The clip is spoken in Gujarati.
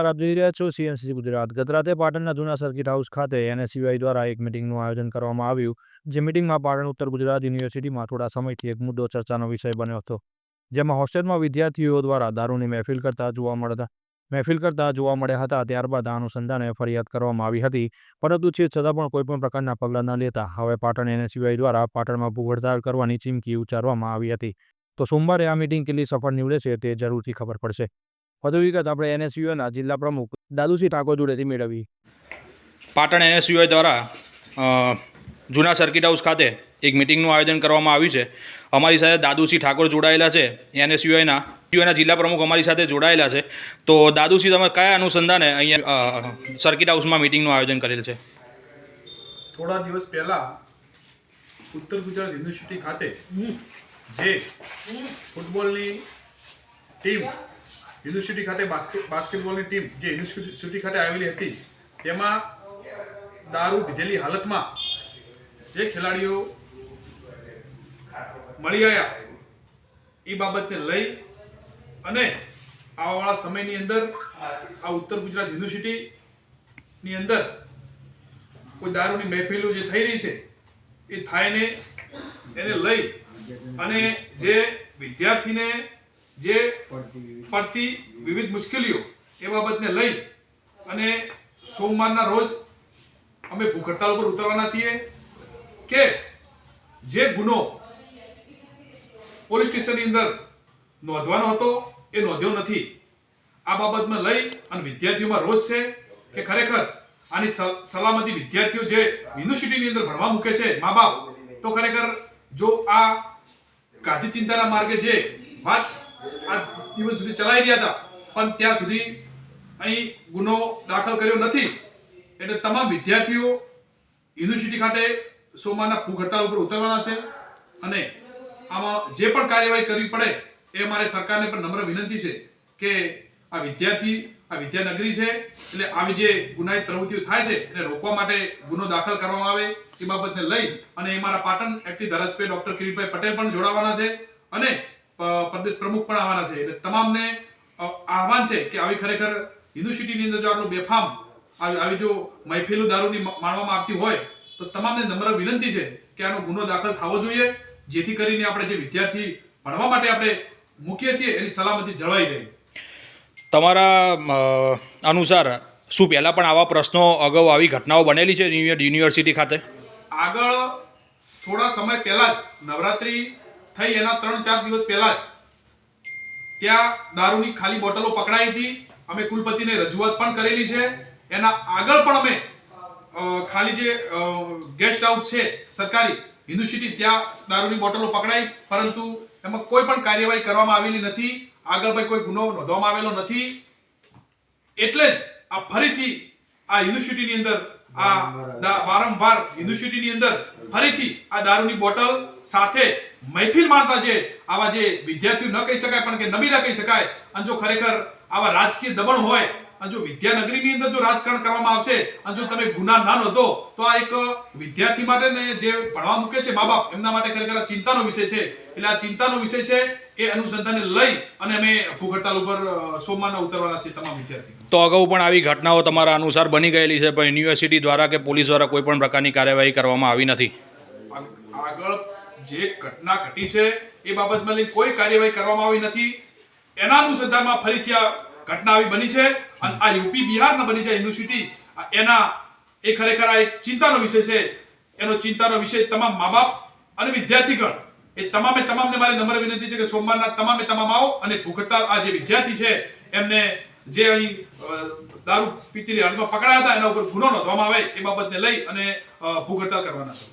નમસ્કાર, આપ જોઈ રહ્યા છો સીએનસીસી ગુજરાત. ગત રાતે પાટણના જૂના સર્કિટ હાઉસ ખાતે એનએસયુઆઈ દ્વારા એક મિટિંગનું આયોજન કરવામાં આવ્યું. જે મિટિંગમાં પાટણ ઉત્તર ગુજરાત યુનિવર્સિટીમાં થોડા સમયથી એક મુદ્દો ચર્ચાનો વિષય બન્યો હતો, જેમાં હોસ્ટેલમાં વિદ્યાર્થીઓ દ્વારા દારૂની મહેફિલ કરતા જોવા મળ્યા હતા. ત્યારબાદ આ અનુસંધાને ફરિયાદ કરવામાં આવી હતી, પરંતુ છે છતાં પણ કોઈપણ પ્રકારના પગલાં ન લેતા હવે પાટણ એનએસયુઆઈ દ્વારા પાટણમાં ભૂખ હડતાળ કરવાની ચીમકી ઉચ્ચારવામાં આવી હતી. તો સોમવારે આ મિટિંગ કેટલી સફળ નીવડે છે તે જરૂરથી ખબર પડશે. વધુ વિગત આપણે એનએસયુઆઈના જિલ્લા પ્રમુખ દાદુસિંહ ઠાકોર જોડેથી મેળવી. પાટણ એનએસયુઆઈ દ્વારા જૂના સર્કિટ હાઉસ ખાતે એક મિટિંગનું આયોજન કરવામાં આવ્યું છે. અમારી સાથે દાદુસિંહ ઠાકોર જોડાયેલા છે, એનએસયુઆઈના જિલ્લા પ્રમુખ અમારી સાથે જોડાયેલા છે. તો દાદુસિંહ, તમે કયા અનુસંધાને અહીંયા સર્કિટ હાઉસમાં મિટિંગનું આયોજન કરેલ છે? થોડા દિવસ પહેલાં ઉત્તર ગુજરાત યુનિવર્સિટી ખાતે જે ફૂટબોલની ટીમ યુનિવર્સિટી ખાતે બાસ્કેટબોલની ટીમ જે યુનિવર્સિટી ખાતે આવેલી હતી, તેમાં દારૂ પીધેલી હાલતમાં જે ખેલાડીઓ મળી આવ્યા એ બાબતને લઈ અને આવવાવાળા સમયની અંદર આ ઉત્તર ગુજરાત યુનિવર્સિટીની અંદર કોઈ દારૂની મહેફિલો જે થઈ રહી છે એ થાયને એને લઈ અને જે વિદ્યાર્થીને જે પડતી વિવિધ મુશ્કેલીઓ એ બાબતને લઈ અને સોમવારના રોજ અમે ભૂખ હડતાળ ઉપર ઉતરવાના છીએ કે જે ગુનો પોલીસ સ્ટેશનની અંદર નોંધવાનો હતો એ નોંધ્યો નથી. આ બાબતમાં લઈ અને વિદ્યાર્થીઓમાં રોષ છે કે ખરેખર આની સલામતી વિદ્યાર્થીઓ જે યુનિવર્સિટીની અંદર ભણવા મૂકે છે મા બાપ, તો ખરેખર જો આ ગાંધી ચિંતાના માર્ગે જે વાત આ દિવસ સુધી ચલાવી રહ્યા હતા પણ ત્યાં સુધી અહીં ગુનો દાખલ કર્યો નથી, એટલે તમામ વિદ્યાર્થીઓ યુનિવર્સિટી ખાતે સોમવારના ભૂખ હડતાળ ઉપર ઉતરવાના છે. અને આમાં જે પણ કાર્યવાહી કરવી પડે એ અમારે સરકારને પણ નમ્ર વિનંતી છે કે આ વિદ્યાનગરી છે, એટલે આવી જે ગુનાહિત પ્રવૃત્તિઓ થાય છે એને રોકવા માટે ગુનો દાખલ કરવામાં આવે એ બાબતને લઈ અને અમારા પાટણ એક્ટિવ ધારાસભ્ય ડૉક્ટર કિરીટભાઈ પટેલ પણ જોડાવાના છે અને પ્રદેશ પ્રમુખ પણ આવવાના છે. એટલે તમામને આહવાન છે કે આવી ખરેખર યુનિવર્સિટીની અંદર જો આટલું બેફામ આવી જો મહેફિલો દારૂની માણવામાં આવતી હોય તો તમામને નમ્ર વિનંતી છે કે આનો ગુનો દાખલ થવો જોઈએ, જેથી કરીને આપણે જે વિદ્યાર્થી ભણવા માટે આપણે મૂકીએ છીએ એની સલામતી જળવાઈ રહે. તમારા અનુસાર શું પહેલાં પણ આવા પ્રશ્નો અગાઉ આવી ઘટનાઓ બનેલી છે યુનિવર્સિટી ખાતે? આગળ થોડા સમય પહેલાં જ નવરાત્રિ થઈ એના 3-4 દિવસ પહેલાં જ ત્યાં દારૂની ખાલી બોટલો પકડાઈ હતી. અમે કુલપતિને રજૂઆત પણ કરેલી છે. એના આગળ પણ અમે ખાલી જે ગેસ્ટ હાઉસ છે સરકારી યુનિવર્સિટી, ત્યાં દારૂની બોટલો પકડાઈ, પરંતુ એમાં કોઈ પણ કાર્યવાહી કરવામાં આવેલી નથી. આગળ ભાઈ કોઈ ગુનો નોંધવામાં આવેલો નથી. એટલે જ આ ફરીથી આ યુનિવર્સિટીની અંદર વારંવાર યુનિવર્સિટીની અંદર ફરીથી આ દારૂની બોટલ સાથે મહેફિલ માણતા જે આવા જે વિદ્યાર્થીઓ ન કહી શકાય પણ કે નબીરા કહી શકાય, અને જો ખરેખર આવા રાજકીય દબાણ હોય અને જો વિદ્યાનગરીની અંદર જો રાજકારણ કરવામાં આવશે અને જો તમે ગુના ના નોંધો તો આ એક વિદ્યાર્થી માટે ને જે ભણવા મૂકે છે મા બાપ એમના માટે ખરેખર આ ચિંતાનો વિષય છે. એટલે આ ચિંતાનો વિષય છે એ અનુસંધાને લઈ અને અમે ભૂખ હડતાળ ઉપર સોમવારના ઉતરવાના છે તમામ વિદ્યાર્થીઓ. તો અગાઉ પણ આવી ઘટનાઓ તમારા અનુસાર બની ગયેલી છે, પણ યુનિવર્સિટી દ્વારા કે પોલીસ દ્વારા કોઈ પણ પ્રકારની કાર્યવાહી કરવામાં આવી નથી? આગળ જે ઘટના ઘટી છે એ બાબતમાં લઈને કોઈ કાર્યવાહી કરવામાં આવી નથી. એના અનુસંધાનમાં ફરીથી આ ઘટના આવી બની છે અને આ યુપી બિહારના બની જાય યુનિવર્સિટી, એના એ ખરેખર આ એક ચિંતાનો વિષય છે. એનો ચિંતાનો વિષય તમામ મા બાપ અને વિદ્યાર્થીગણ એ તમામને મારી નમ્ર વિનંતી છે કે સોમવારના તમામ આવો અને ભૂખ હડતાળ આ જે વિદ્યાર્થી છે એમને જે અહીં દારૂ પીતેલી હાલતમાં પકડાયા હતા એના ઉપર ગુનો નોંધવામાં આવે એ બાબતને લઈ અને ભૂખ હડતાળ કરવાના છે.